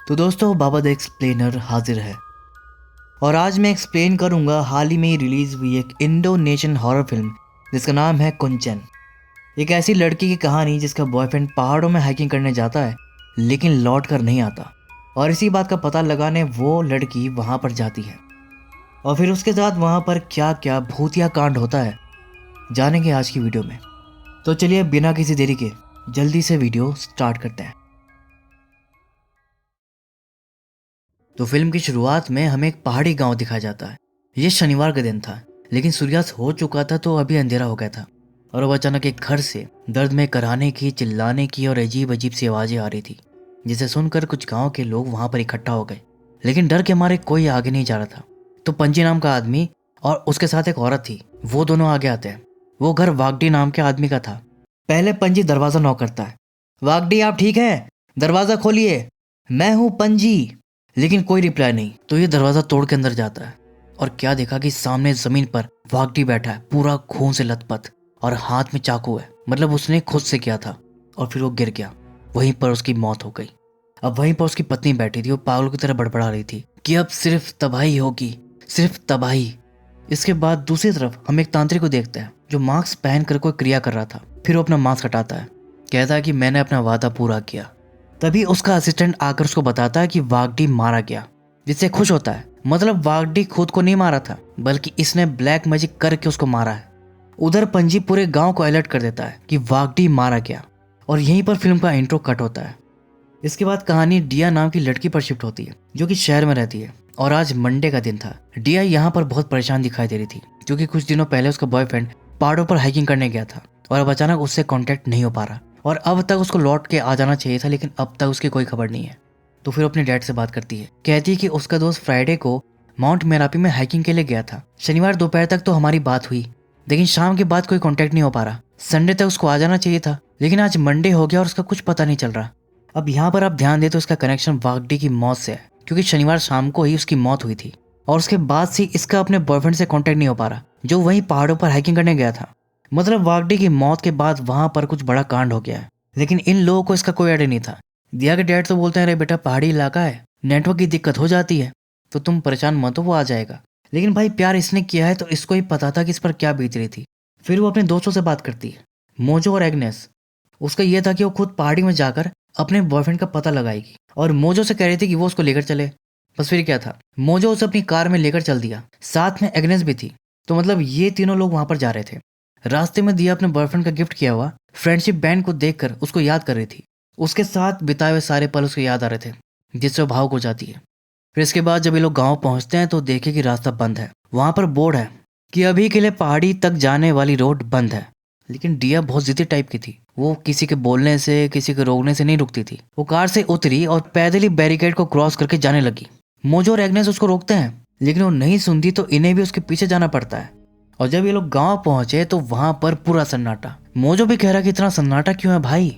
तो दोस्तों, बाबा the explainer हाजिर है और आज मैं एक्सप्लेन करूंगा हाल ही में ही रिलीज हुई एक इंडोनेशियन हॉरर फिल्म जिसका नाम है कुंचन। एक ऐसी लड़की की कहानी जिसका बॉयफ्रेंड पहाड़ों में हाइकिंग करने जाता है लेकिन लौट कर नहीं आता, और इसी बात का पता लगाने वो लड़की वहां पर जाती है और फिर उसके साथ वहां पर क्या क्या भूतिया कांड होता है जानेंगे आज की वीडियो में। तो चलिए बिना किसी देरी के जल्दी से वीडियो स्टार्ट करते हैं। तो फिल्म की शुरुआत में हमें एक पहाड़ी गांव दिखाया जाता है। ये शनिवार का दिन था लेकिन सूर्यास्त हो चुका था तो अभी अंधेरा हो गया था और अब अचानक एक घर से दर्द में कराने की, चिल्लाने की और अजीब अजीब सी आवाजें आ रही थी, जिसे सुनकर कुछ गांव के लोग वहां पर इकट्ठा हो गए। लेकिन डर के मारे कोई आगे नहीं जा रहा था। तो पंजी नाम का आदमी और उसके साथ एक औरत थी, वो दोनों आगे आते हैं। वो घर वागडी नाम के आदमी का था। पहले पंजी दरवाजा नॉक करता है। वागडी, आप ठीक हैं? दरवाजा खोलिए, मैं हूं पंजी। लेकिन कोई रिप्लाई नहीं। तो ये दरवाजा तोड़ के अंदर जाता है और क्या देखा कि सामने जमीन पर वागडी बैठा है, पूरा खून से लथपथ, और हाथ में चाकू है, मतलब उसने खुद से किया था। और फिर वो गिर गया, वहीं पर उसकी मौत हो गई। अब वहीं पर उसकी पत्नी बैठी थी, वो पागलों की तरह बड़बड़ा रही थी कि अब सिर्फ तबाही होगी, सिर्फ तबाही। इसके बाद दूसरी तरफ हम एक तांत्रिक को देखते हैं जो मास्क पहनकर कोई क्रिया कर रहा था। फिर वो अपना मास्क हटाता है, कहता है कि मैंने अपना वादा पूरा किया। तभी उसका असिस्टेंट आकर उसको बताता है कि वागडी मारा गया, जिससे खुश होता है। मतलब वागडी खुद को नहीं मारा था बल्कि इसने ब्लैक मैजिक करके उसको मारा है। उधर पंजी पूरे गांव को अलर्ट कर देता है कि वागडी मारा गया, और यहीं पर फिल्म का इंट्रो कट होता है। इसके बाद कहानी डिया नाम की लड़की पर शिफ्ट होती है जो कि शहर में रहती है, और आज मंडे का दिन था। डिया यहाँ पर बहुत परेशान दिखाई दे रही थी क्योंकि कुछ दिनों पहले उसका बॉयफ्रेंड पहाड़ों पर हाइकिंग करने गया था और अब अचानक उससे कांटेक्ट नहीं हो पा रहा, और अब तक उसको लौट के आ जाना चाहिए था लेकिन अब तक उसकी कोई खबर नहीं है। तो फिर अपने डैड से बात करती है, कहती है कि उसका दोस्त फ्राइडे को माउंट मेरापी में हाइकिंग के लिए गया था। शनिवार दोपहर तक तो हमारी बात हुई लेकिन शाम के बाद कोई कांटेक्ट नहीं हो पा रहा। संडे तक उसको आ जाना चाहिए था लेकिन आज मंडे हो गया और उसका कुछ पता नहीं चल रहा। अब यहाँ पर आप ध्यान दें तो इसका कनेक्शन वागडी की मौत से है, क्योंकि शनिवार शाम को ही उसकी मौत हुई थी और उसके बाद से इसका अपने बॉयफ्रेंड से कांटेक्ट नहीं हो पा रहा जो वहीं पहाड़ों पर हाइकिंग करने गया था। मतलब वागडी की मौत के बाद वहां पर कुछ बड़ा कांड हो गया है, लेकिन इन लोगों को इसका कोई आइडिया नहीं था। दिया के डैड तो बोलते हैं, अरे बेटा पहाड़ी इलाका है, नेटवर्क की दिक्कत हो जाती है तो तुम परेशान मत हो, वो आ जाएगा। लेकिन भाई प्यार इसने किया है तो इसको ही पता था कि इस पर क्या बीत रही थी। फिर वो अपने दोस्तों से बात करती है, मोजो और एग्नेस। उसका यह था कि वो खुद पहाड़ी में जाकर अपने बॉयफ्रेंड का पता लगाएगी, और मोजो से कह रही थी कि वो उसको लेकर चले। बस फिर क्या था, मोजो उसे अपनी कार में लेकर चल दिया, साथ में एग्नेस भी थी। तो मतलब ये तीनों लोग वहां पर जा रहे थे। रास्ते में दिया अपने बॉयफ्रेंड का गिफ्ट किया हुआ फ्रेंडशिप बैंड को देखकर उसको याद कर रही थी। उसके साथ बिताए हुए सारे पल उसको याद आ रहे थे, जिससे वो भावुक हो जाती है। फिर इसके बाद जब ये लोग गांव पहुंचते हैं तो देखे कि रास्ता बंद है। वहां पर बोर्ड है कि अभी के लिए पहाड़ी तक जाने वाली रोड बंद है। लेकिन डिया बहुत जिद्दी टाइप की थी, वो किसी के बोलने से, किसी के रोकने से नहीं रुकती थी। वो कार से उतरी और पैदल ही बैरिकेड को क्रॉस करके जाने लगी। मोजो और एग्नेस उसको रोकते हैं लेकिन वो नहीं सुनती, तो इन्हें भी उसके पीछे जाना पड़ता है। और जब ये लोग गांव पहुंचे तो वहां पर पूरा सन्नाटा। मोजो भी कह रहा कि इतना सन्नाटा क्यों है भाई,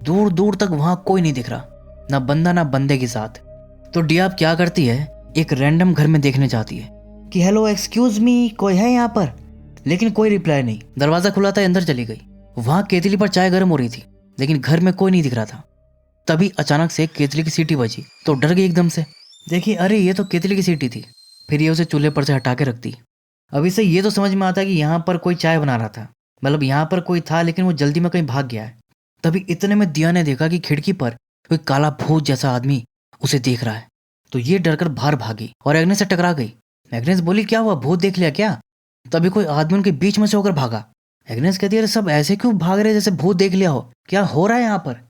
दूर दूर तक वहां कोई नहीं दिख रहा, ना बंदा ना बंदे के साथ। तो डिया अब क्या करती है, एक रैंडम घर में देखने जाती है कि हेलो एक्सक्यूज मी, कोई है यहाँ पर? लेकिन कोई रिप्लाई नहीं। दरवाजा खुला था, अंदर चली गई। वहां केतली पर चाय गर्म हो रही थी लेकिन घर में कोई नहीं दिख रहा था। तभी अचानक से केतली की सीटी बजी तो डर गई एकदम से। देखी, अरे ये तो केतली की सीटी थी। फिर ये उसे चूल्हे पर से हटा के रख दी। अभी से ये तो समझ में आता कि यहाँ पर कोई चाय बना रहा था, मतलब यहाँ पर कोई था लेकिन वो जल्दी में कहीं भाग गया है। तभी इतने में दिया ने देखा कि खिड़की पर कोई काला भूत जैसा आदमी उसे देख रहा है। तो ये डरकर बाहर भागी और एग्नेस से टकरा गई। एग्नेस बोली, क्या हुआ, भूत देख लिया क्या? तभी कोई आदमी उनके बीच में से होकर भागा। एग्नेस कहती है, अरे सब ऐसे क्यों भाग रहे जैसे भूत देख लिया हो, क्या हो रहा है यहाँ पर?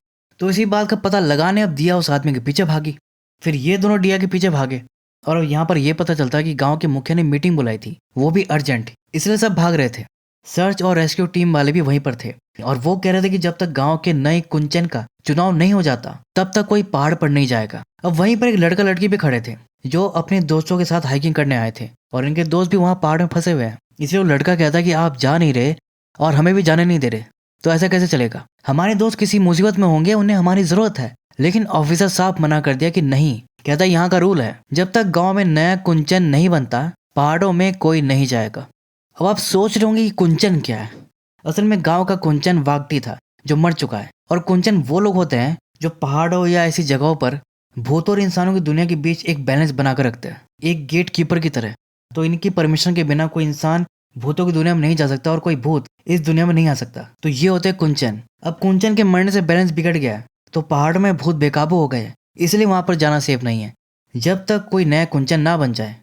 तो इसी बात का पता लगाने अब दिया उस आदमी के पीछे भागी। फिर ये दोनों डिया के पीछे भागे और अब यहाँ पर यह पता चलता है कि गांव के मुखिया ने मीटिंग बुलाई थी, वो भी अर्जेंट, इसलिए सब भाग रहे थे। सर्च और रेस्क्यू टीम वाले भी वहीं पर थे और वो कह रहे थे कि जब तक गांव के नए कुंचन का चुनाव नहीं हो जाता तब तक कोई पहाड़ पर नहीं जाएगा। अब वहीं पर एक लड़का लड़की भी खड़े थे जो अपने दोस्तों के साथ हाइकिंग करने आए थे, और इनके दोस्त भी वहां पहाड़ में फंसे हुए हैं। इसलिए वो लड़का कहता है कि आप जा नहीं रहे और हमें भी जाने नहीं दे रहे, तो ऐसा कैसे चलेगा? हमारे दोस्त किसी मुसीबत में होंगे, उन्हें हमारी जरूरत है। लेकिन ऑफिसर साहब मना कर दिया कि नहीं, कहता यहाँ का रूल है, जब तक गांव में नया कुंचन नहीं बनता पहाड़ों में कोई नहीं जाएगा। अब आप सोच रहे होंगे कि कुंचन क्या है। असल में गांव का कुंचन वागटी था जो मर चुका है, और कुंचन वो लोग होते हैं जो पहाड़ों या ऐसी जगहों पर भूत और इंसानों की दुनिया के बीच एक बैलेंस बनाकर रखते हैं, एक गेट कीपर की तरह। तो इनकी परमिशन के बिना कोई इंसान भूतों की दुनिया में नहीं जा सकता और कोई भूत इस दुनिया में नहीं आ सकता। तो ये होते हैं कुंचन। अब कुंचन के मरने से बैलेंस बिगड़ गया है, तो पहाड़ में भूत बेकाबू हो गए, इसलिए वहां पर जाना सेफ नहीं है जब तक कोई नया कुंचन ना बन जाए।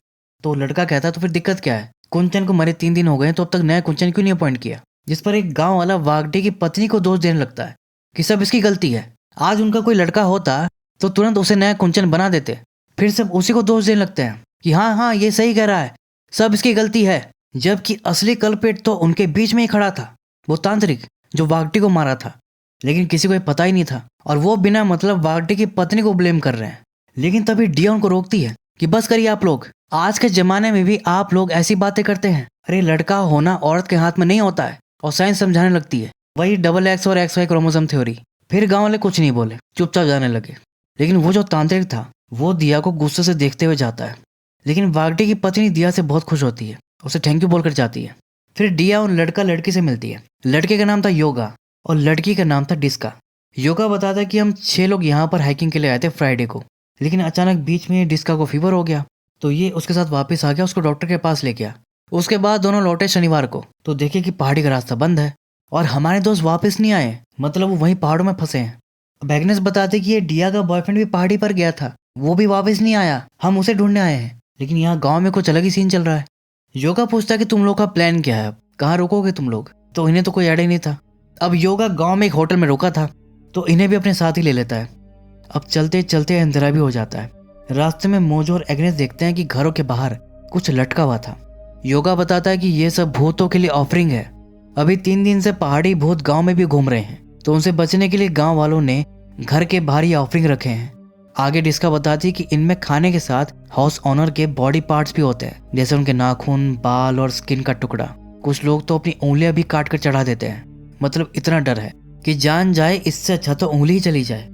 तो लड़का कहता तो फिर दिक्कत क्या है, कुंचन को मरे 3 दिन हो गए तो अब तक नया कुंचन क्यों नहीं अपॉइंट किया। जिस पर एक गांव वाला वागडे की पत्नी को दोष देने लगता है कि सब इसकी गलती है। आज उनका कोई लड़का होता तो तुरंत उसे नया कुंचन बना देते। फिर सब उसी को दोष देने लगते हैं कि हाँ हाँ ये सही कह रहा है, सब इसकी गलती है। जबकि असली कल्प्रिट तो उनके बीच में ही खड़ा था, वो तांत्रिक जो वागटी को मारा था। लेकिन किसी को ये पता ही नहीं था और वो बिना मतलब वागटी की पत्नी को ब्लेम कर रहे हैं। लेकिन तभी डिया उनको रोकती है कि बस करिए आप लोग, आज के जमाने में भी आप लोग ऐसी बातें करते हैं। अरे लड़का होना औरत के हाथ में नहीं होता है। और साइंस समझाने लगती है, वही डबल एक्स और XY क्रोमोसोम थ्योरी। फिर गांव वाले कुछ नहीं बोले, चुपचाप जाने लगे। लेकिन वो जो तांत्रिक था वो दिया को गुस्से से देखते हुए जाता है। लेकिन वागटी की पत्नी दिया से बहुत खुश होती है, उसे थैंक यू बोलकर जाती है। फिर दिया उन लड़का लड़की से मिलती है। लड़के का नाम था योगा और लड़की का नाम था डिस्का। योगा बताता है कि हम 6 लोग यहाँ पर हाइकिंग के लिए आए थे फ्राइडे को, लेकिन अचानक बीच में डिस्का को फीवर हो गया तो ये उसके साथ वापस आ गया, उसको डॉक्टर के पास ले गया। उसके बाद दोनों लौटे शनिवार को तो देखे कि पहाड़ी का रास्ता बंद है और हमारे दोस्त वापस नहीं आए, मतलब वो वहीं पहाड़ों में फंसे हैं। अब एग्नेस बताते कि ये डिया का बॉयफ्रेंड भी पहाड़ी पर गया था, वो भी वापस नहीं आया, हम उसे ढूंढने आए हैं। लेकिन यहाँ गांव में कुछ अलग ही सीन चल रहा है। योगा पूछता है कि तुम लोग का प्लान क्या है, कहाँ रुकोगे तुम लोग। तो इन्हें तो कोई आइडिया नहीं था। अब योगा गांव में एक होटल में रुका था तो इन्हें भी अपने साथ ही ले लेता है। अब चलते चलते अंधेरा भी हो जाता है। रास्ते में मोजो और एग्नेस देखते हैं कि घरों के बाहर कुछ लटका हुआ था। योगा बताता है कि ये सब भूतों के लिए ऑफरिंग है। अभी 3 दिन से पहाड़ी भूत गांव में भी घूम रहे हैं, तो उनसे बचने के लिए गांव वालों ने घर के बाहर ही ऑफरिंग रखे हैं। आगे डिस्का बताती है कि इनमें खाने के साथ हाउस ऑनर के बॉडी पार्ट्स भी होते हैं, जैसे उनके नाखून, बाल और स्किन का टुकड़ा। कुछ लोग तो अपनी उंगलियां भी काट कर चढ़ा देते हैं, मतलब इतना डर है कि जान जाए इससे अच्छा तो उंगली ही चली जाए।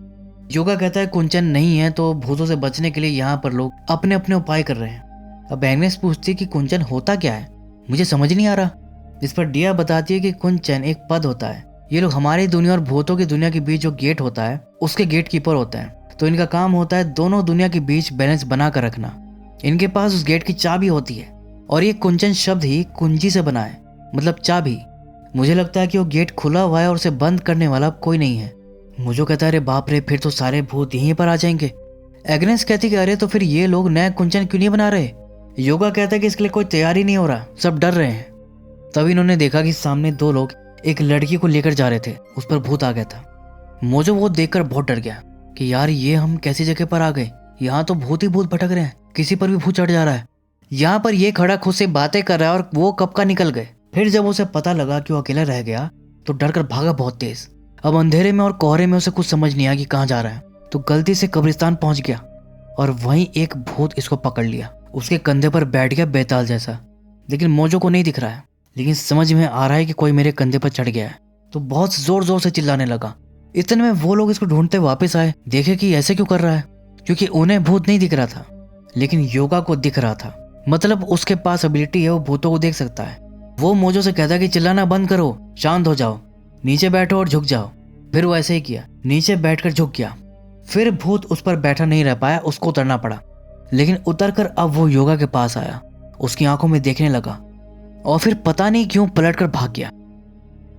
योगा कहता है कुंचन नहीं है तो भूतों से बचने के लिए यहाँ पर लोग अपने अपने उपाय कर रहे हैं। अब एग्नेस पूछती है कि कुंचन होता क्या है, मुझे समझ नहीं आ रहा। इस पर डिया बताती है कि कुंचन एक पद होता है, ये लोग हमारी दुनिया और भूतों की दुनिया के बीच जो गेट होता है उसके गेट कीपर होते हैं। तो इनका काम होता है दोनों दुनिया के बीच बैलेंस बना कर रखना। इनके पास उस गेट की चाबी होती है और ये कुंचन शब्द ही कुंजी से बना है, मतलब चाबी। मुझे लगता है कि वो गेट खुला हुआ है और उसे बंद करने वाला कोई नहीं है। मुझे कहता है अरे बाप रे, फिर तो सारे भूत यहीं पर आ जाएंगे। एग्नेस कहती कि अरे तो फिर ये लोग नया कुंचन क्यों नहीं बना रहे। योगा कहता है कि इसके लिए कोई तैयारी नहीं हो रहा, सब डर रहे हैं। तभी इन्होंने देखा कि सामने 2 लोग एक लड़की को लेकर जा रहे थे, उस पर भूत आ गया था। मोजो वो देखकर बहुत डर गया कि यार ये हम कैसी जगह पर आ गए, यहाँ तो भूत ही भूत भटक रहे हैं, किसी पर भी भूत चढ़ जा रहा है। यहाँ पर ये खड़ा खुद से बातें कर रहा है और वो कब का निकल गए। फिर जब उसे पता लगा कि वो अकेला रह गया तो डर कर भागा बहुत तेज। अब अंधेरे में और कोहरे में उसे कुछ समझ नहीं आया कि कहाँ जा रहा है, तो गलती से कब्रिस्तान पहुंच गया और वहीं एक भूत इसको पकड़ लिया। उसके कंधे पर बैठ गया बेताल जैसा। लेकिन मोजो को नहीं दिख रहा है, लेकिन समझ में आ रहा है कि कोई मेरे कंधे पर चढ़ गया है, तो बहुत जोर जोर से चिल्लाने लगा। इतने में वो लोग इसको ढूंढते वापस आए, देखे कि ऐसे क्यों कर रहा है, क्योंकि उन्हें भूत नहीं दिख रहा था लेकिन योगा को दिख रहा था। मतलब उसके पास एबिलिटी है, वो भूतों को देख सकता है। वो मोजो से कहता है कि चिल्लाना बंद करो, शांत हो जाओ, नीचे बैठो और झुक जाओ। फिर वो ऐसे ही किया, नीचे बैठकर झुक गया। फिर भूत उस पर बैठा नहीं रह पाया, उसको उतरना पड़ा। लेकिन उतरकर अब वो योगा के पास आया, उसकी आंखों में देखने लगा और फिर पता नहीं क्यों पलटकर भाग गया।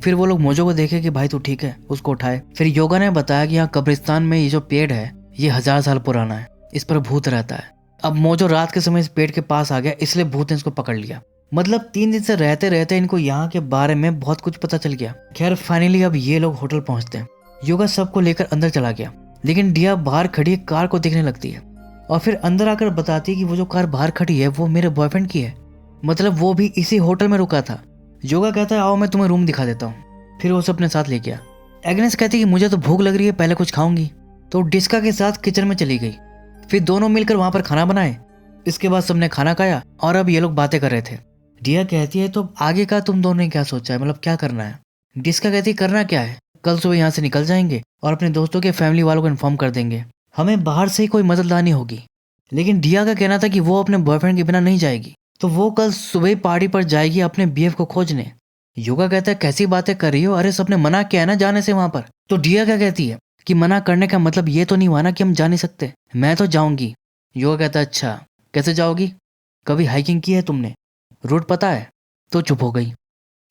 फिर वो लोग मोजो को देखे कि भाई तू ठीक है, उसको उठाए। फिर योगा ने बताया कि यहाँ कब्रिस्तान में ये जो पेड़ है ये 1000 साल पुराना है, इस पर भूत रहता है। अब मोजो रात के समय इस पेड़ के पास आ गया, इसलिए भूत ने इसको पकड़ लिया। मतलब 3 दिन से रहते रहते इनको यहाँ के बारे में बहुत कुछ पता चल गया। खैर फाइनली अब ये लोग होटल पहुंचते हैं। योगा सबको लेकर अंदर चला गया, लेकिन डिया बाहर खड़ी कार को देखने लगती है और फिर अंदर आकर बताती है कि वो जो कार बाहर खड़ी है वो मेरे बॉयफ्रेंड की है, मतलब वो भी इसी होटल में रुका था। योगा कहता है आओ मैं तुम्हें रूम दिखा देता हूँ। फिर वो उसे अपने साथ ले गया। एग्नेस कहती है कि मुझे तो भूख लग रही है, पहले कुछ खाऊंगी, तो डिस्का के साथ किचन में चली गई। फिर दोनों मिलकर वहां पर खाना बनाए। इसके बाद सबने खाना खाया और अब ये लोग बातें कर रहे थे। डिया कहती है तो आगे का तुम दोनों ने क्या सोचा है, मतलब क्या करना है। डिस्का कहती है करना क्या है, कल सुबह यहाँ से निकल जाएंगे और अपने दोस्तों के फैमिली वालों को इन्फॉर्म कर देंगे, हमें बाहर से ही कोई मदद लानी होगी। लेकिन डिया का कहना था कि वो अपने बॉयफ्रेंड के बिना नहीं जाएगी, तो वो कल सुबह पहाड़ी पर जाएगी अपने BF को खोजने। योगा कहता है कैसी बातें कर रही हो, अरे सबने मना किया है ना जाने से वहां पर। तो डिया क्या कहती है कि मना करने का मतलब ये तो नहीं हुआ ना कि हम जा नहीं सकते, मैं तो जाऊंगी। योगा कहता है अच्छा कैसे जाओगी, कभी हाइकिंग की है तुमने, रूट पता है? तो चुप हो गई।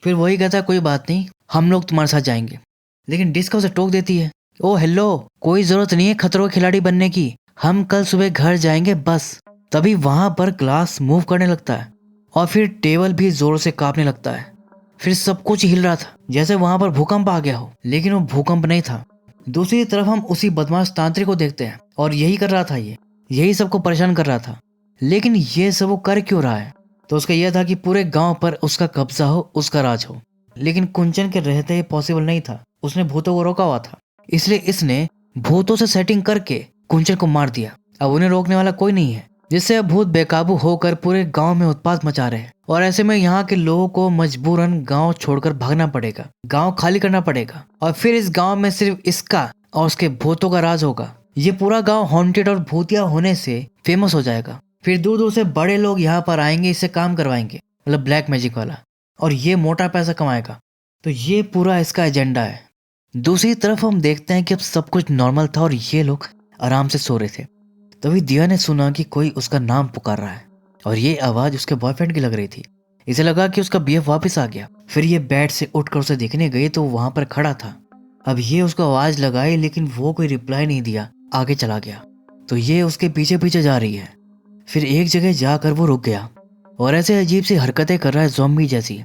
फिर वही कहता है कोई बात नहीं हम लोग तुम्हारे साथ जाएंगे। लेकिन डिस्का उसे टोक देती है, ओ हेलो कोई जरूरत नहीं है खतरों के खिलाड़ी बनने की, हम कल सुबह घर जाएंगे बस। तभी वहां पर ग्लास मूव करने लगता है और फिर टेबल भी जोर से कांपने लगता है। फिर सब कुछ हिल रहा था जैसे वहां पर भूकंप आ गया हो, लेकिन वो भूकंप नहीं था। दूसरी तरफ हम उसी बदमाश तांत्रिक को देखते हैं और यही कर रहा था, ये यही सबको परेशान कर रहा था। लेकिन ये सब वो कर क्यों रहा है? तो उसका यह था कि पूरे गांव पर उसका कब्जा हो, उसका राज हो। लेकिन कुंचन के रहते ये पॉसिबल नहीं था, उसने भूतों को रोका हुआ था। इसलिए इसने भूतों से सेटिंग करके कुंचन को मार दिया। अब उन्हें रोकने वाला कोई नहीं है, जिससे अब भूत बेकाबू होकर पूरे गांव में उत्पात मचा रहे हैं। और ऐसे में यहाँ के लोगों को मजबूरन गांव छोड़कर भागना पड़ेगा, गांव खाली करना पड़ेगा और फिर इस गांव में सिर्फ इसका और उसके भूतों का राज होगा। ये पूरा गांव हॉन्टेड और भूतिया होने से फेमस हो जाएगा। फिर दूर दूर से बड़े लोग यहाँ पर आएंगे, इससे काम करवाएंगे, मतलब ब्लैक मैजिक वाला, और ये मोटा पैसा कमाएगा। तो ये पूरा इसका एजेंडा है। दूसरी तरफ हम देखते हैं कि अब सब कुछ नॉर्मल था और ये लोग आराम से सो रहे थे। तभी दिया ने सुना कि कोई उसका नाम पुकार रहा है और ये आवाज उसके बॉयफ्रेंड की लग रही थी। इसे लगा कि उसका बीएफ वापस आ गया। फिर ये बेड से उठकर उसे देखने गई तो वहां पर खड़ा था। अब ये उसको आवाज लगाई लेकिन वो कोई रिप्लाई नहीं दिया, आगे चला गया। तो ये उसके पीछे पीछे जा रही है। फिर एक जगह जाकर वो रुक गया और ऐसे अजीब सी हरकतें कर रहा है ज़ॉम्बी जैसी।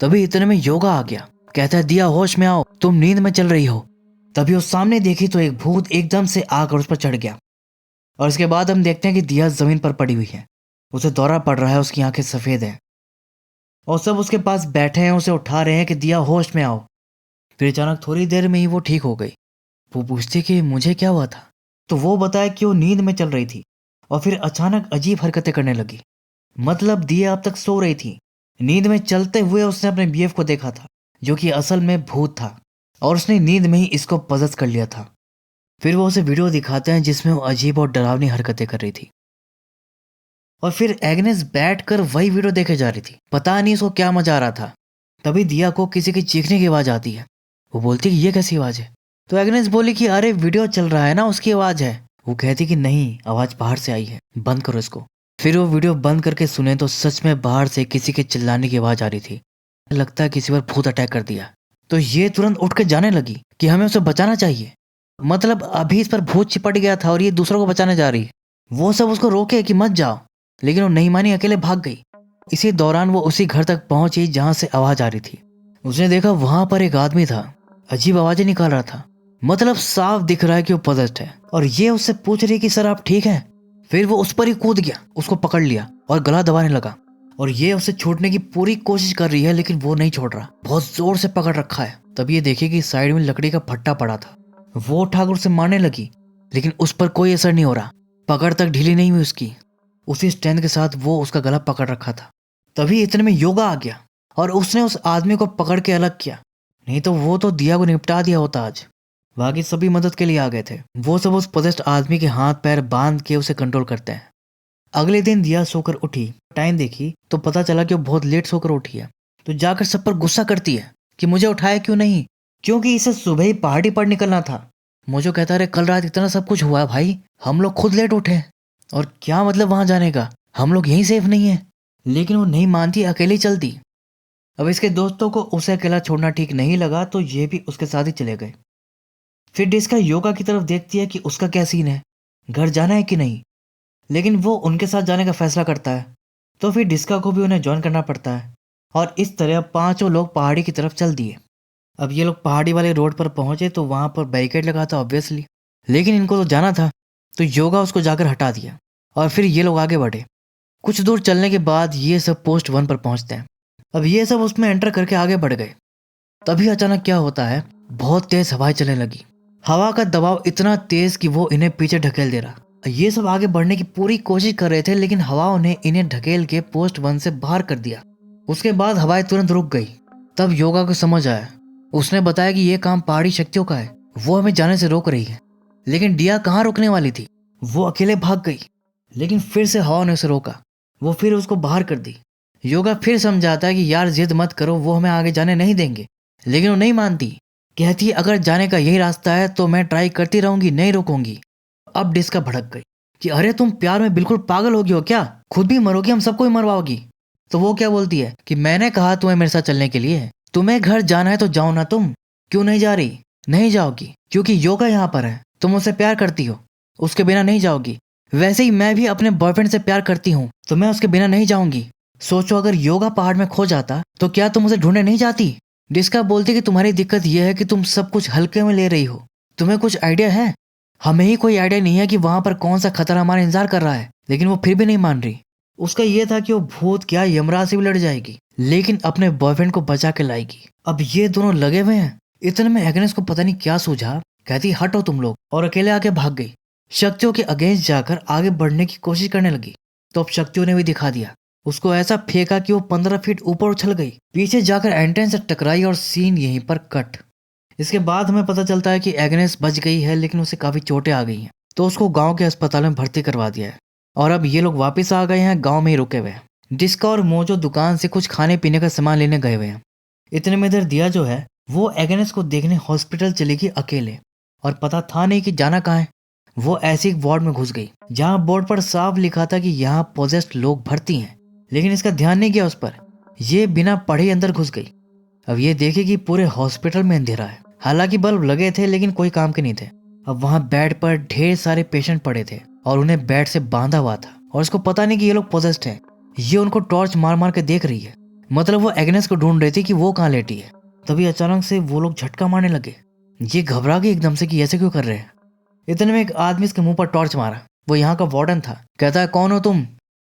तभी इतने में योगा आ गया, कहता है दिया होश में आओ, तुम नींद में चल रही हो। तभी वो सामने देखी तो एक भूत एकदम से आकर उस पर चढ़ गया। और इसके बाद हम देखते हैं कि दिया जमीन पर पड़ी हुई है, उसे दौरा पड़ रहा है, उसकी आंखें सफेद है और सब उसके पास बैठे हैं, उसे उठा रहे हैं कि दिया होश में आओ। फिर अचानक थोड़ी देर में ही वो ठीक हो गई। वो पूछती कि मुझे क्या हुआ था, तो वो बताया कि वो नींद में चल रही थी और फिर अचानक अजीब हरकतें करने लगी। मतलब दिया अब तक सो रही थी, नींद में चलते हुए उसने अपने बीएफ को देखा था जो कि असल में भूत था और उसने नींद में ही इसको पजस कर लिया था। फिर वो उसे वीडियो दिखाते हैं जिसमें वो अजीब और डरावनी हरकतें कर रही थी और फिर एग्नेस बैठकर वही वीडियो देखे जा रही थी। पता नहीं उसको क्या मजा आ रहा था। तभी दिया को किसी की चीखने की आवाज आती है। वो बोलती कि ये कैसी आवाज है? तो एग्नेस बोली कि अरे वीडियो चल रहा है ना, उसकी आवाज है। वो कहती कि नहीं, आवाज बाहर से आई है, बंद करो इसको। फिर वो वीडियो बंद करके सुने तो सच में बाहर से किसी के चिल्लाने की आवाज आ रही थी। लगता है किसी पर भूत अटैक कर दिया। तो ये तुरंत उठ कर जाने लगी कि हमें उसे बचाना चाहिए। मतलब अभी इस पर भूत चिपट गया था और ये दूसरों को बचाने जा रही है। वो सब उसको रोके कि मत जाओ, लेकिन वो नहीं मानी, अकेले भाग गई। इसी दौरान वो उसी घर तक पहुंची जहां से आवाज आ रही थी। उसने देखा वहां पर एक आदमी था, अजीब आवाजें निकाल रहा था। मतलब साफ दिख रहा है कि वो पॉजेस्ड है और ये उससे पूछ रही कि सर आप ठीक हैं? फिर वो उस पर ही कूद गया, उसको पकड़ लिया और गला दबाने लगा और ये उसे छोड़ने की पूरी कोशिश कर रही है लेकिन वो नहीं छोड़ रहा, बहुत जोर से पकड़ रखा है। तब ये देखी कि साइड में लकड़ी का फट्टा पड़ा था। वो उठाकर उसे मारने लगी लेकिन उस पर कोई असर नहीं हो रहा, पकड़ तक ढीली नहीं हुई उसकी। उसी स्ट्रेंथ के साथ वो उसका गला पकड़ रखा था। तभी इतने में योगा आ गया और उसने उस आदमी को पकड़ के अलग किया, नहीं तो वो तो दिया को निपटा दिया होता आज। बाकी सभी मदद के लिए आ गए थे। वो सब उस पोजेस्ड आदमी के हाथ पैर बांध के उसे कंट्रोल करते हैं। अगले दिन दिया सोकर उठी, टाइम देखी तो पता चला कि वो बहुत लेट सोकर उठी है। तो जाकर सब पर गुस्सा करती है कि मुझे उठाया क्यों नहीं, क्योंकि इसे सुबह ही पहाड़ी पर निकलना था। मुझे कहता रहे कल रात इतना सब कुछ हुआ भाई, हम लोग खुद लेट उठे और क्या मतलब वहां जाने का, हम लोग यहीं सेफ नहीं है। लेकिन वो नहीं मानती, अकेली चलती। अब इसके दोस्तों को उसे अकेला छोड़ना ठीक नहीं लगा तो ये भी उसके साथ ही चले गए। फिर डिस्का योगा की तरफ देखती है कि उसका क्या सीन है, घर जाना है कि नहीं। लेकिन वो उनके साथ जाने का फैसला करता है तो फिर डिस्का को भी उन्हें ज्वाइन करना पड़ता है और इस तरह पांचों लोग पहाड़ी की तरफ चल दिए। अब ये लोग पहाड़ी वाले रोड पर पहुंचे तो वहां पर बैरिकेड लगा था ऑब्वियसली, लेकिन इनको तो जाना था तो योगा उसको जाकर हटा दिया और फिर ये लोग आगे बढ़े। कुछ दूर चलने के बाद ये सब पोस्ट 1 पर पहुंचते हैं। अब ये सब उसमें एंटर करके आगे बढ़ गए। तभी अचानक क्या होता है, बहुत तेज हवाएं चलने लगी। हवा का दबाव इतना तेज कि वो इन्हें पीछे ढकेल दे रहा। ये सब आगे बढ़ने की पूरी कोशिश कर रहे थे लेकिन हवाओं ने इन्हें ढकेल के पोस्ट 1 से बाहर कर दिया। उसके बाद हवाएं तुरंत रुक गई। तब योगा को समझ आया, उसने बताया कि यह काम पहाड़ी शक्तियों का है, वो हमें जाने से रोक रही है। लेकिन डिया कहाँ रुकने वाली थी, वो अकेले भाग गई। लेकिन फिर से हवा ने उसे रोका, वो फिर उसको बाहर कर दी। योगा फिर समझाता है कि यार जिद मत करो, वो हमें आगे जाने नहीं देंगे। लेकिन वो नहीं मानती कहती है अगर जाने का यही रास्ता है तो मैं ट्राई करती रहूंगी, नहीं रुकूंगी। अब डिस्का भड़क गई कि अरे तुम प्यार में बिल्कुल पागल हो गई हो क्या, खुद भी मरोगी हम सबको ही मरवाओगी। तो वो क्या बोलती है कि मैंने कहा तुम्हें मेरे साथ चलने के लिए, तुम्हें घर जाना है तो जाओ ना, तुम क्यों नहीं जा रही? नहीं जाओगी क्योंकि योगा यहाँ पर है, तुम उससे प्यार करती हो, उसके बिना नहीं जाओगी। वैसे ही मैं भी अपने बॉयफ्रेंड से प्यार करती हूँ तो मैं उसके बिना नहीं जाऊंगी। सोचो अगर योगा पहाड़ में खो जाता तो क्या तुम उसे ढूंढने नहीं जाती? डिस्का बोलती कि तुम्हारी दिक्कत यह है कि तुम सब कुछ हल्के में ले रही हो, तुम्हें कुछ आइडिया है? हमें ही कोई आइडिया नहीं है कि वहां पर कौन सा खतरा हमारा इंतजार कर रहा है। लेकिन वो फिर भी नहीं मान रही। उसका यह था कि वो भूत क्या यमराज से भी लड़ जाएगी लेकिन अपने बॉयफ्रेंड को बचा के लाएगी। अब ये दोनों लगे हुए हैं। इतने में एग्नेस को पता नहीं क्या सूझा, कहती हटो तुम लोग, और अकेले आके भाग गई। शक्तियों के अगेंस्ट जाकर आगे बढ़ने की कोशिश करने लगी तो अब शक्तियों ने भी दिखा दिया। उसको ऐसा फेंका कि वो 15 फीट ऊपर उछल गई, पीछे जाकर एंट्रेंस से टकराई और सीन यहीं पर कट। इसके बाद हमें पता चलता है कि एग्नेस बच गई है लेकिन उसे काफी चोटें आ गई हैं तो उसको गांव के अस्पताल में भर्ती करवा दिया है। और अब ये लोग वापस आ गए हैं, गांव में ही रुके हुए हैं। डिस्का और मोजो दुकान से कुछ खाने पीने का सामान लेने गए हुए हैं। इतने में इधर दिया जो है वो एग्नेस को देखने हॉस्पिटल चली गई अकेले, और पता था नहीं कि जाना कहाँ है। वो ऐसी एक वार्ड में घुस गई जहाँ बोर्ड पर साफ लिखा था कि यहाँ पोजेस्ड लोग भर्ती हैं, लेकिन इसका ध्यान नहीं गया उस पर। ये बिना पढ़े अंदर घुस गई। अब ये देखे कि पूरे हॉस्पिटल में अंधेरा है, हालांकि बल्ब लगे थे लेकिन कोई काम के नहीं थे। अब वहां बेड पर ढेर सारे पेशेंट पड़े थे और उन्हें बेड से बांधा हुआ था, और इसको पता नहीं कि ये लोग पोजेस्ड हैं। ये उनको टॉर्च मार मार के देख रही है, मतलब वो एग्नेस को ढूंढ रही थी कि वो कहाँ लेटी है। तभी अचानक से वो लोग झटका मारने लगे। ये घबरा गई एकदम से कि ऐसे क्यों कर रहे हैं। इतने में एक आदमी इसके मुंह पर टॉर्च मारा। वो यहाँ का वार्डन था। कहता है कौन हो तुम?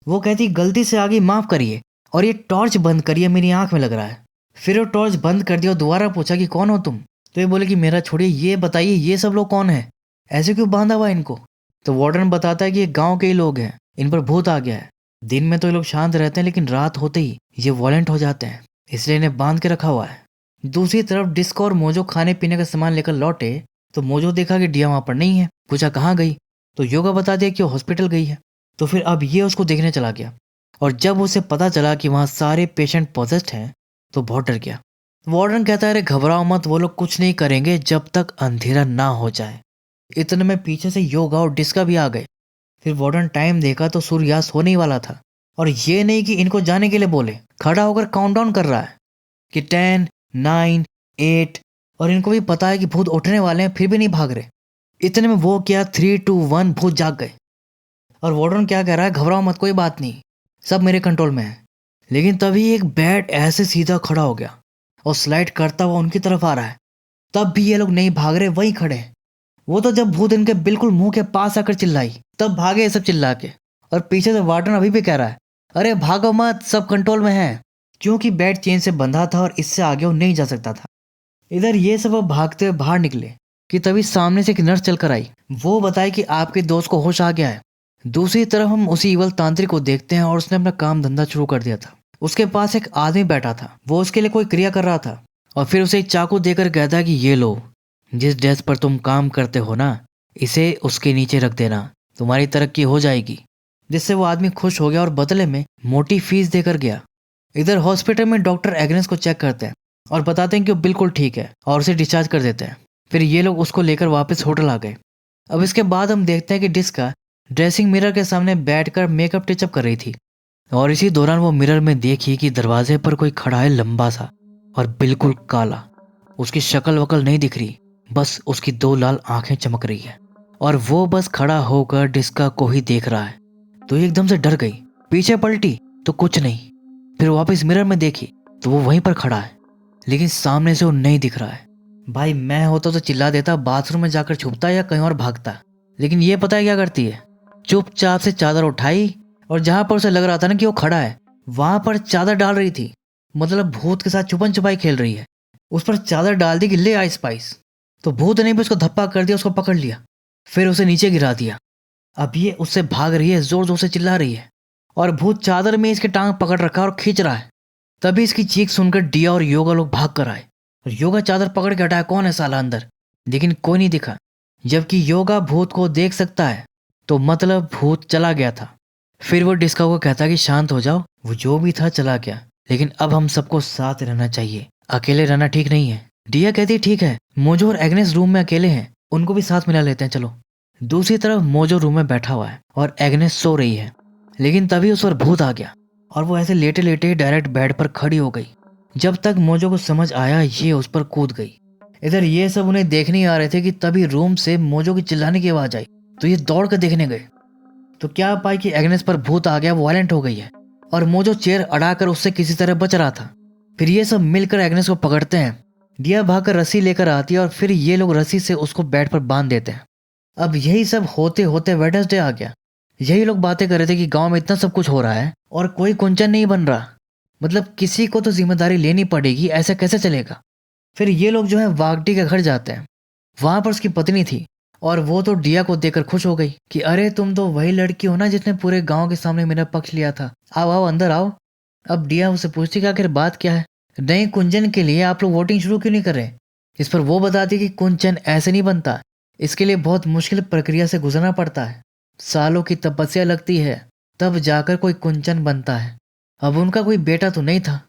वो कहती गलती से आ गई, माफ करिए, और ये टॉर्च बंद करिए, मेरी आंख में लग रहा है। फिर वो टॉर्च बंद कर दिया और दोबारा पूछा कि कौन हो तुम? तो ये बोले कि मेरा छोड़िए, ये बताइए ये सब लोग कौन है, ऐसे क्यों बांधा हुआ है इनको? तो वार्डन बताता है कि ये गांव के ही लोग हैं, इन पर भूत आ गया है। दिन में तो ये लोग शांत रहते हैं लेकिन रात होते ही ये वॉलेंट हो जाते हैं, इसलिए इन्हें बांध के रखा हुआ है। दूसरी तरफ डिस्को और मोजो खाने पीने का सामान लेकर लौटे तो मोजो देखा कि डिया वहां पर नहीं है। पूछा कहाँ गई, तो योगा बता दिया कि वो हॉस्पिटल गई है। तो फिर अब ये उसको देखने चला गया, और जब उसे पता चला कि वहां सारे पेशेंट पॉजेस्ड हैं तो बहुत डर गया। वार्डन कहता है अरे घबराओ मत, वो लोग कुछ नहीं करेंगे जब तक अंधेरा ना हो जाए। इतने में पीछे से योगा और डिस्का भी आ गए। फिर वार्डन टाइम देखा तो सूर्यास्त होने ही वाला था, और ये नहीं कि इनको जाने के लिए बोले, खड़ा होकर काउंटडाउन कर रहा है कि 10, 9, 8, और इनको भी पता है कि भूत उठने वाले हैं फिर भी नहीं भाग रहे। इतने में वो क्या 3, 2, 1 भूत जाग गए। और वार्डन क्या कह रहा है, घबराओ मत, कोई बात नहीं, सब मेरे कंट्रोल में है। लेकिन तभी एक बैट ऐसे सीधा खड़ा हो गया और स्लाइड करता हुआ उनकी तरफ आ रहा है। तब भी ये लोग नहीं भाग रहे, वहीं खड़े हैं। वो तो जब भूत इनके बिल्कुल मुंह के पास आकर चिल्लाई तब भागे ये सब चिल्ला के। और पीछे से वार्डन अभी भी कह रहा है अरे भागो मत, सब कंट्रोल में है, क्योंकि बैट चेन से बंधा था और इससे आगे वो नहीं जा सकता था। इधर ये सब अब भागते हुए बाहर निकले कि तभी सामने से एक नर्स चलकर आई। वो बताए कि आपके दोस्त को होश आ गया है। दूसरी तरफ हम उसी इवल तांत्रिक को देखते हैं और उसने अपना काम धंधा शुरू कर दिया था। उसके पास एक आदमी बैठा था, वो उसके लिए कोई क्रिया कर रहा था, और फिर उसे एक चाकू देकर कहता है कि ये लो, जिस डेस्क पर तुम काम करते हो ना, इसे उसके नीचे रख देना, तुम्हारी तरक्की हो जाएगी। जिससे वो आदमी खुश हो गया और बदले में मोटी फीस देकर गया। इधर हॉस्पिटल में डॉक्टर एग्नेस को चेक करते हैं और बताते हैं कि वो बिल्कुल ठीक है और उसे डिस्चार्ज कर देते हैं। फिर ये लोग उसको लेकर वापस होटल आ गए। अब इसके बाद हम देखते हैं कि डिस्का ड्रेसिंग मिरर के सामने बैठकर मेकअप टचअप कर रही थी, और इसी दौरान वो मिरर में देखी कि दरवाजे पर कोई खड़ा है, लंबा सा और बिल्कुल काला। उसकी शक्ल वकल नहीं दिख रही, बस उसकी 2 लाल आंखें चमक रही है, और वो बस खड़ा होकर डिस्का को ही देख रहा है। तो ये एकदम से डर गई, पीछे पलटी तो कुछ नहीं। फिर वापस मिरर में देखी तो वो वहीं पर खड़ा है, लेकिन सामने से वो नहीं दिख रहा है। भाई मैं होता तो चिल्ला देता, बाथरूम में जाकर छुपता या कहीं और भागता, लेकिन ये पता है क्या करती है, चुपचाप से चादर उठाई और जहां पर उसे लग रहा था ना कि वो खड़ा है वहां पर चादर डाल रही थी। मतलब भूत के साथ छुपन छुपाई खेल रही है। उस पर चादर डाल दी कि ले आइस पाइस। तो भूत ने भी उसको धप्पा कर दिया, उसको पकड़ लिया, फिर उसे नीचे गिरा दिया। अब ये उससे भाग रही है, जोर जोर से चिल्ला रही है, और भूत चादर में इसके टांग पकड़ रखा और खींच रहा है। तभी इसकी चीख सुनकर डिया और योगा लोग भाग कर आए, और योगा चादर पकड़ के हटाया, कौन है साला अंदर, लेकिन कोई नहीं दिखा। जबकि योगा भूत को देख सकता है तो मतलब भूत चला गया था। फिर वो डिस्का को कहता कि शांत हो जाओ, वो जो भी था चला गया, लेकिन अब हम सबको साथ रहना चाहिए, अकेले रहना ठीक नहीं है। डिया कहती है ठीक है, मोजो और एग्नेस रूम में अकेले हैं, उनको भी साथ मिला लेते हैं चलो। दूसरी तरफ मोजो रूम में बैठा हुआ है और एग्नेस सो रही है, लेकिन तभी उस पर भूत आ गया और वो ऐसे लेटे लेटे डायरेक्ट बेड पर खड़ी हो गई। जब तक मोजो को समझ आया ये उस पर कूद गई। इधर ये सब उन्हें देखने आ रहे थे कि तभी रूम से मोजो की चिल्लाने की आवाज आई, तो ये दौड़ कर देखने गए तो क्या पाई कि एग्नेस पर भूत आ गया, वो वायलेंट हो गई है और मोजो चेयर अड़ाकर उससे किसी तरह बच रहा था। फिर ये सब मिलकर एग्नेस को पकड़ते हैं। डिया भागकर रस्सी लेकर आती है और फिर ये लोग रस्सी से उसको बेड पर बांध देते हैं। अब यही सब होते होते वेडनेसडे आ गया। यही लोग बातें कर रहे थे कि गांव में इतना सब कुछ हो रहा है और कोई कुंचन नहीं बन रहा, मतलब किसी को तो जिम्मेदारी लेनी पड़ेगी, ऐसा कैसे चलेगा। फिर ये लोग जो है वागटी के घर जाते हैं। वहां पर उसकी पत्नी थी और वो तो डिया को देखकर खुश हो गई कि अरे तुम तो वही लड़की हो ना जिसने पूरे गांव के सामने मेरा पक्ष लिया था, आओ आओ अंदर आओ। अब डिया उससे पूछती कि आखिर बात क्या है, नए कुंचन के लिए आप लोग वोटिंग शुरू क्यों नहीं कर रहे। इस पर वो बताती कि कुंचन ऐसे नहीं बनता, इसके लिए बहुत मुश्किल प्रक्रिया से गुजरना पड़ता है, सालों की तपस्या लगती है, तब जाकर कोई कुंचन बनता है। अब उनका कोई बेटा तो नहीं था,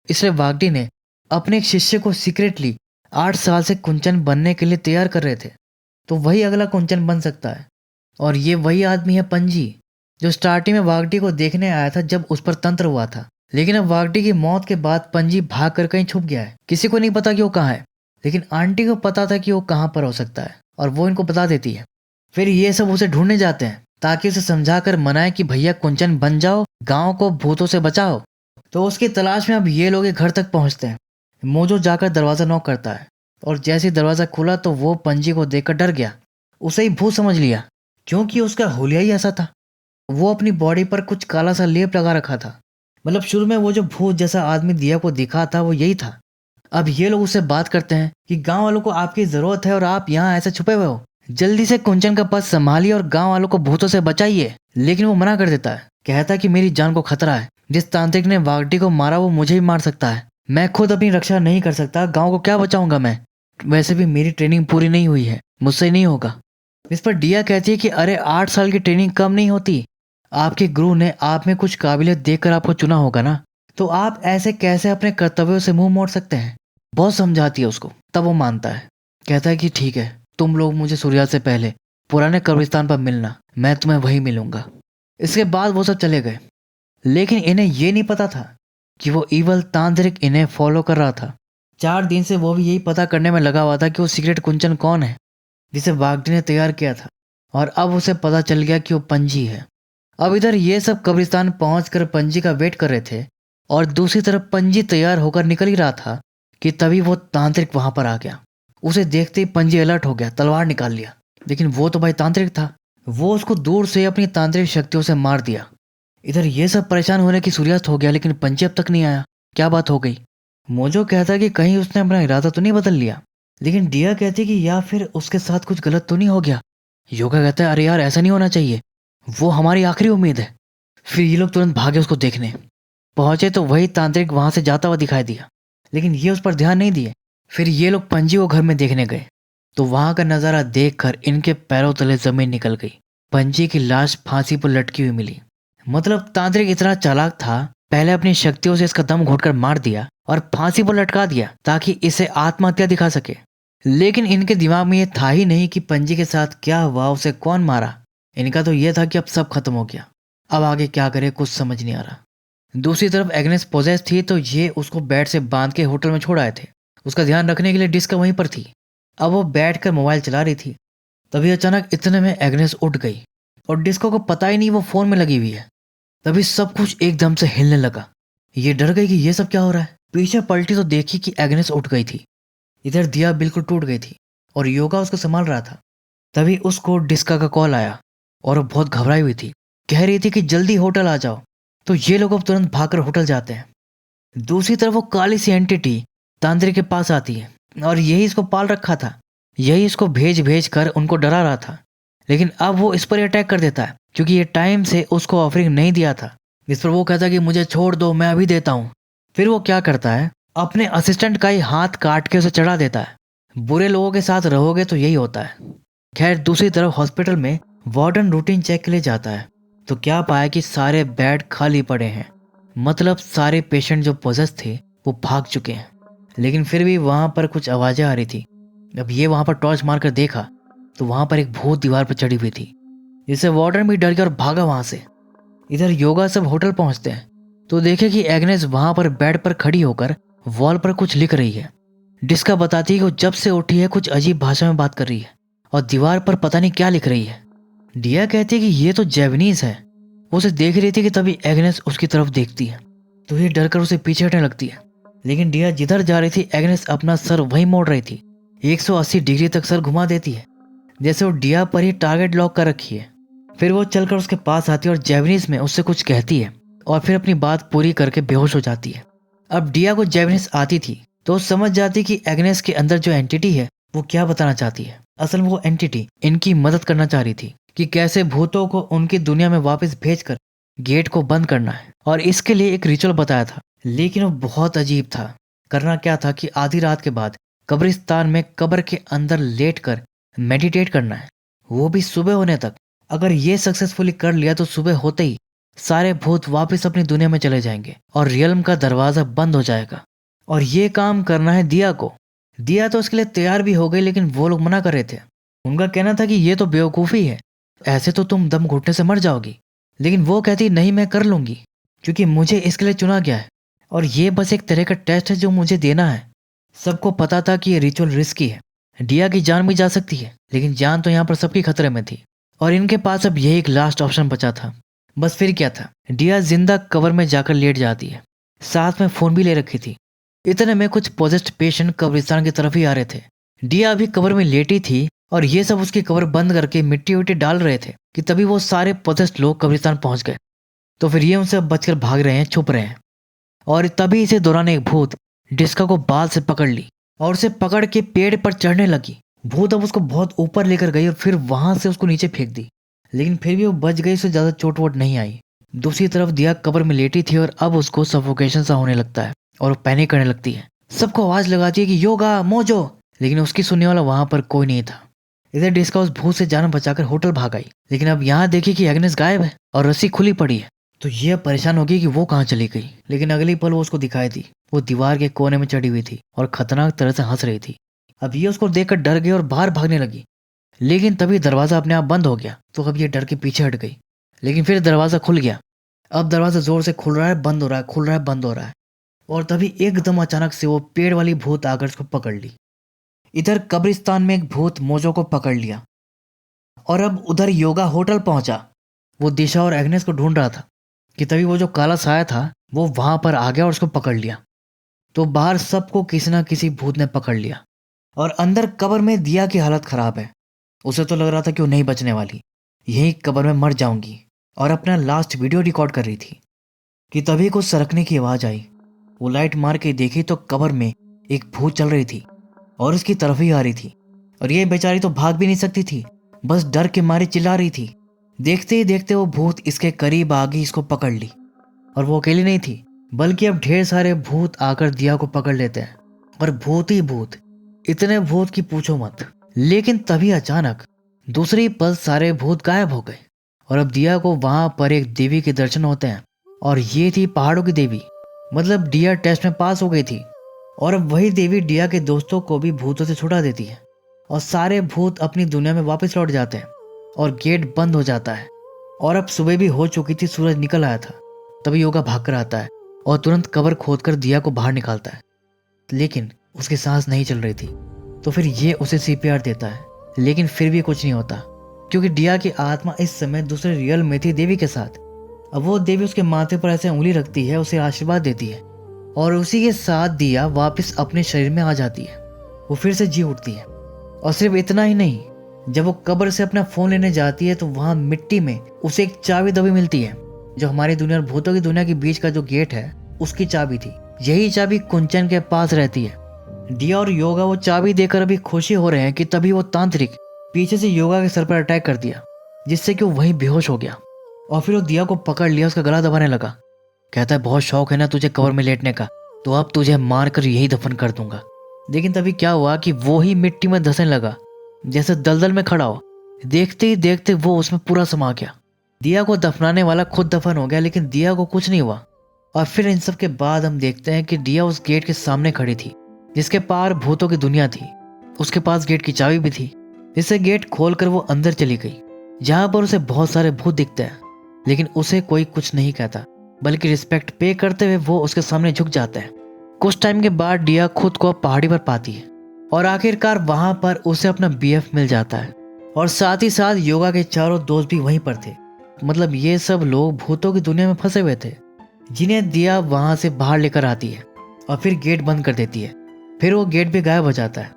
इसलिए वागडी ने अपने एक शिष्य को सीक्रेटली 8 साल से कुंचन बनने के लिए तैयार कर रहे थे, तो वही अगला कुंचन बन सकता है। और ये वही आदमी है पंजी, जो स्टार्टिंग में वागडी को देखने आया था जब उस पर तंत्र हुआ था। लेकिन अब वागडी की मौत के बाद पंजी भाग कर कहीं छुप गया है, किसी को नहीं पता कि वो कहाँ है, लेकिन आंटी को पता था कि वो कहाँ पर हो सकता है और वो इनको बता देती है। फिर ये सब उसे ढूंढने जाते हैं ताकि उसे समझा कर मनाए कि भैया कुंचन बन जाओ, गांव को भूतों से बचाओ। तो उसकी तलाश में अब ये लोग घर तक पहुंचते हैं। मोजो जाकर दरवाजा नॉक करता है और जैसे ही दरवाजा खुला तो वो पंजी को देखकर डर गया, उसे ही भूत समझ लिया क्योंकि उसका हुलिया ही ऐसा था। वो अपनी बॉडी पर कुछ काला सा लेप लगा रखा था, मतलब शुरू में वो जो भूत जैसा आदमी दिया को दिखा था वो यही था। अब ये लोग उससे बात करते हैं कि गांव वालों को आपकी जरूरत है और आप यहाँ ऐसे छुपे हुए हो, जल्दी से कुंचन का पद संभालिए और गांव वालों को भूतों से बचाइए। लेकिन वो मना कर देता है, कहता है कि मेरी जान को खतरा है, जिस तांत्रिक ने वागटी को मारा वो मुझे भी मार सकता है, मैं खुद अपनी रक्षा नहीं कर सकता, गांव को क्या बचाऊंगा मैं, वैसे भी मेरी ट्रेनिंग पूरी नहीं हुई है, मुझसे नहीं होगा। इस पर डिया कहती है कि अरे 8 साल की ट्रेनिंग कम नहीं होती, आपके गुरु ने आप में कुछ काबिलियत देखकर आपको चुना होगा ना, तो आप ऐसे कैसे अपने कर्तव्यों से मुंह मोड़ सकते हैं। बहुत समझाती है उसको, तब वो मानता है, कहता है कि ठीक है, तुम लोग मुझे सूर्यास्त से पहले पुराने कब्रिस्तान पर मिलना, मैं तुम्हें वहीं मिलूंगा। इसके बाद वो सब चले गए, लेकिन इन्हें ये नहीं पता था कि वो ईवल तांत्रिक इन्हें फॉलो कर रहा था। 4 दिन से वो भी यही पता करने में लगा हुआ था कि वो सीक्रेट कुंचन कौन है जिसे वागडी ने तैयार किया था, और अब उसे पता चल गया कि वो पंजी है। अब इधर ये सब कब्रिस्तान पहुंचकर पंजी का वेट कर रहे थे और दूसरी तरफ पंजी तैयार होकर निकल ही रहा था कि तभी वो तांत्रिक वहां पर आ गया। उसे देखते ही पंजी अलर्ट हो गया, तलवार निकाल लिया, लेकिन वो तो भाई तांत्रिक था, वो उसको दूर से अपनी तांत्रिक शक्तियों से मार दिया। इधर ये सब परेशान होने की सूर्यास्त हो गया, लेकिन पंजी अब तक नहीं आया, क्या बात हो गई। मोजो कहता कि कहीं उसने अपना इरादा तो नहीं बदल लिया, लेकिन डिया कहती कि या फिर उसके साथ कुछ गलत तो नहीं हो गया। योगा कहता है अरे यार ऐसा नहीं होना चाहिए, वो हमारी आखिरी उम्मीद है। फिर ये लोग तुरंत भागे उसको देखने। पहुंचे तो वही तांत्रिक वहां से जाता हुआ दिखाई दिया, लेकिन ये उस पर ध्यान नहीं दिए। फिर ये लोग पंजी को घर में देखने गए तो वहां का नजारा देखकर इनके पैरों तले जमीन निकल गई। पंजी की लाश फांसी पर लटकी हुई मिली। मतलब तांत्रिक इतना चालाक था, पहले अपनी शक्तियों से इसका दम घोटकर मार दिया और फांसी पर लटका दिया ताकि इसे आत्महत्या दिखा सके। लेकिन इनके दिमाग में यह था ही नहीं कि पंजी के साथ क्या हुआ, उसे कौन मारा। इनका तो यह था कि अब सब खत्म हो गया, अब आगे क्या करे कुछ समझ नहीं आ रहा। दूसरी तरफ एग्नेस पोजेस थी तो ये उसको बेड से बांध के होटल में छोड़ आए थे, उसका ध्यान रखने के लिए डिस्क वहीं पर थी। अब वो बैठकर मोबाइल चला रही थी, तभी अचानक इतने में एग्नेस उठ गई और डिस्को को पता ही नहीं वो फोन में लगी हुई है। तभी सब कुछ एकदम से हिलने लगा, ये डर गई कि ये सब क्या हो रहा है। पीछे पलटी तो देखी कि एग्नेस उठ गई थी। इधर दिया बिल्कुल टूट गई थी और योगा उसको संभाल रहा था। तभी उसको डिस्का का कॉल आया और वो बहुत घबराई हुई थी, कह रही थी कि जल्दी होटल आ जाओ। तो ये लोग अब तुरंत भागकर होटल जाते हैं। दूसरी तरफ वो काली सी एंटिटी तांत्रिक के पास आती है और यही इसको पाल रखा था, यही इसको भेज भेज कर उनको डरा रहा था। लेकिन अब वो इस पर अटैक कर देता है क्योंकि ये टाइम से उसको ऑफरिंग नहीं दिया था। इस पर वो कहता है कि मुझे छोड़ दो, मैं अभी देता हूँ। फिर वो क्या करता है, अपने असिस्टेंट का ही हाथ काट के उसे चढ़ा देता है। बुरे लोगों के साथ रहोगे तो यही होता है। खैर दूसरी तरफ हॉस्पिटल में वार्डन रूटीन चेक के लिए जाता है तो क्या पाया कि सारे बेड खाली पड़े हैं, मतलब सारे पेशेंट जो पोजेस थे वो भाग चुके हैं। लेकिन फिर भी वहां पर कुछ आवाजें आ रही थी। अब ये वहां पर टॉर्च मारकर देखा तो वहां पर एक भूत दीवार पर चढ़ी हुई थी, जिससे वार्डन भी डर गया और भागा वहां से। इधर योगा सब होटल पहुंचते हैं तो देखे कि एग्नेस वहां पर बेड पर खड़ी होकर वॉल पर कुछ लिख रही है। डिस्का बताती है कि वो जब से उठी है कुछ अजीब भाषा में बात कर रही है और दीवार पर पता नहीं क्या लिख रही है। डिया कहती है कि ये तो जैवनीज है। वो उसे देख रही थी कि तभी एग्नेस उसकी तरफ देखती है तो ये डर कर उसे पीछे हटने लगती है। लेकिन डिया जिधर जा रही थी एग्नेस अपना सर वहीं मोड़ रही थी। 180 डिग्री तक सर घुमा देती है, जैसे वो डिया पर ही टारगेट लॉक कर रखी है। फिर वो चलकर उसके पास आती है और जैवनीज में उससे कुछ कहती है और फिर अपनी बात पूरी करके बेहोश हो जाती है। अब डिया को जैवनीज आती थी तो वो समझ जाती कि एग्नेस के अंदर जो एंटिटी है वो क्या बताना चाहती है। असल में वो एंटिटी इनकी मदद करना चाह रही थी कि कैसे भूतों को उनकी दुनिया में वापस भेजकर गेट को बंद करना है, और इसके लिए एक रिचुअल बताया था। लेकिन वो बहुत अजीब था। करना क्या था कि आधी रात के बाद कब्रिस्तान में कब्र के अंदर लेटकर मेडिटेट करना है, वो भी सुबह होने तक। अगर ये सक्सेसफुली कर लिया तो सुबह होते ही सारे भूत वापस अपनी दुनिया में चले जाएंगे और रियल्म का दरवाजा बंद हो जाएगा। और ये काम करना है दिया को। दिया तो उसके लिए तैयार भी हो गई, लेकिन वो लोग मना कर रहे थे। उनका कहना था कि ये तो बेवकूफ़ी है, ऐसे तो तुम दम घुटने से मर जाओगी। लेकिन वो कहती नहीं, मैं कर लूंगी क्योंकि मुझे इसके लिए चुना गया है और ये बस एक तरह का टेस्ट है जो मुझे देना है। सबको पता था कि ये रिचुअल रिस्की है, डिया की जान भी जा सकती है, लेकिन जान तो यहाँ पर सबकी खतरे में थी और इनके पास अब यही एक लास्ट ऑप्शन बचा था। बस फिर क्या था, डिया जिंदा कवर में जाकर लेट जाती है, साथ में फोन भी ले रखी थी। इतने में कुछ पोजेस्ड पेशेंट कब्रिस्तान की तरफ ही आ रहे थे। डिया अभी कवर में लेटी थी और ये सब उसकी कवर बंद करके मिट्टी विट्टी डाल रहे थे कि तभी वो सारे पोजेस्ड लोग कब्रिस्तान पहुंच गए। तो फिर ये उनसे बचकर भाग रहे हैं, छुप रहे हैं। और तभी इसे दौरान एक भूत डिस्का को बाल से पकड़ ली और उसे पकड़ के पेड़ पर चढ़ने लगी। भूत अब उसको बहुत ऊपर लेकर गई और फिर वहां से उसको नीचे फेंक दी, लेकिन फिर भी वो बच गई, उसे ज्यादा चोट वोट नहीं आई। दूसरी तरफ दिया कब्र में लेटी थी और अब उसको सफोकेशन सा होने लगता है और वो पैनिक करने लगती है। सबको आवाज लगाती है कि योगा मोजो, लेकिन उसकी सुनने वाला वहां पर कोई नहीं था। इधर डिस्का उस भूत से जान बचाकर होटल भाग आई, लेकिन अब यहाँ देखी कि एग्नेस गायब है और रस्सी खुली पड़ी है। तो यह परेशान हो गई कि वो कहाँ चली गई। लेकिन अगली पल वो उसको दिखाई दी, वो दीवार के कोने में चढ़ी हुई थी और खतरनाक तरह से हंस रही थी। अब ये उसको देखकर डर गई और बाहर भागने लगी, लेकिन तभी दरवाजा अपने आप बंद हो गया। तो अब ये डर के पीछे हट गई, लेकिन फिर दरवाजा खुल गया। अब दरवाजा जोर से खुल रहा है, बंद हो रहा है, खुल रहा है, बंद हो रहा है। और तभी एकदम अचानक से वो पेड़ वाली भूत आकर उसको पकड़ ली। इधर कब्रिस्तान में एक भूत मोजो को पकड़ लिया और अब उधर योगा होटल पहुंचा। वो दिशा और एग्नेस को ढूंढ रहा था कि तभी वो जो काला साया था वो वहां पर आ गया और उसको पकड़ लिया। तो बाहर सबको किसी ना किसी भूत ने पकड़ लिया और अंदर कब्र में दिया की हालत खराब है। उसे तो लग रहा था कि वो नहीं बचने वाली, यही कब्र में मर जाऊंगी, और अपना लास्ट वीडियो रिकॉर्ड कर रही थी कि तभी कुछ सरकने की आवाज आई। वो लाइट मार के देखी तो कब्र में एक भूत चल रही थी और उसकी तरफ ही आ रही थी। और ये बेचारी तो भाग भी नहीं सकती थी, बस डर के मारे चिल्ला रही थी। देखते ही देखते वो भूत इसके करीब आ गई, इसको पकड़ ली। और वो अकेली नहीं थी, बल्कि अब ढेर सारे भूत आकर दिया को पकड़ लेते हैं, और भूत ही भूत, इतने भूत की पूछो मत। लेकिन तभी अचानक दूसरी पल सारे भूत गायब हो गए और अब दिया को वहां पर एक देवी के दर्शन होते हैं, और ये थी पहाड़ों की देवी। मतलब डिया टेस्ट में पास हो गई थी और अब वही देवी डिया के दोस्तों को भी भूतों से छुड़ा देती है और सारे भूत अपनी दुनिया में वापस लौट जाते हैं और गेट बंद हो जाता है। और अब सुबह भी हो चुकी थी, सूरज निकल आया था। तभी योगा भाग कर आता है और तुरंत कब्र खोदकर दिया को बाहर निकालता है, लेकिन उसकी सांस नहीं चल रही थी। तो फिर ये उसे सीपीआर देता है, लेकिन फिर भी कुछ नहीं होता क्योंकि डिया की आत्मा इस समय दूसरे रियल में थी, देवी के साथ। अब वो देवी उसके माथे पर ऐसे उंगली रखती है, उसे आशीर्वाद देती है और उसी के साथ दिया वापस अपने शरीर में आ जाती है। वो फिर से जी उठती है। और सिर्फ इतना ही नहीं, जब वो कब्र से अपना फोन लेने जाती है तो वहां मिट्टी में उसे एक चाबी दबी मिलती है, जो हमारी दुनिया और भूतों की दुनिया के बीच का जो गेट है उसकी चाबी थी। यही चाबी कुंचन के पास रहती है। डिया और योगा वो चाबी देकर अभी खुशी हो रहे हैं कि तभी वो तांत्रिक पीछे से योगा के सर पर अटैक कर दिया, जिससे कि वो वहीं बेहोश हो गया। और फिर वो दिया को पकड़ लिया, उसका गला दबाने लगा। कहता है बहुत शौक है ना तुझे कब्र में लेटने का, तो अब तुझे मार कर यही दफन कर दूंगा। लेकिन तभी क्या हुआ कि वो ही मिट्टी में धंसने लगा, जैसे दलदल में खड़ा हो। देखते ही देखते वो उसमें पूरा समा गया। दिया को दफनाने वाला खुद दफन हो गया, लेकिन दिया को कुछ नहीं हुआ। और फिर इन सब के बाद हम देखते हैं कि दिया उस गेट के सामने खड़ी थी जिसके पार भूतों की दुनिया थी। उसके पास गेट की चाबी भी थी, जिससे गेट खोलकर वो अंदर चली गई, जहाँ पर उसे बहुत सारे भूत दिखते हैं, लेकिन उसे कोई कुछ नहीं कहता, बल्कि रिस्पेक्ट पे करते हुए वो उसके सामने झुक जाता है। कुछ टाइम के बाद डिया खुद को पहाड़ी पर पाती है और आखिरकार वहां पर उसे अपना बीएफ मिल जाता है, और साथ ही साथ योगा के चारों दोस्त भी वहीं पर थे। मतलब ये सब लोग भूतों की दुनिया में फंसे हुए थे, जिन्हें दिया वहां से बाहर लेकर आती है और फिर गेट बंद कर देती है। फिर वो गेट भी गायब हो जाता है।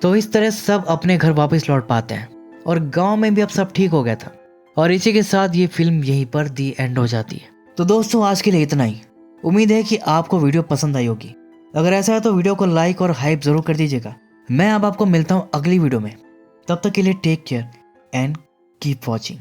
तो इस तरह सब अपने घर वापस लौट पाते हैं और गांव में भी अब सब ठीक हो गया था। और इसी के साथ ये फिल्म यहीं पर दी एंड हो जाती है। तो दोस्तों आज के लिए इतना ही। उम्मीद है कि आपको वीडियो पसंद आई होगी। अगर ऐसा है तो वीडियो को लाइक और हाइप जरूर कर दीजिएगा। मैं अब आपको मिलता हूँ अगली वीडियो में। तब तक के लिए take care and keep watching.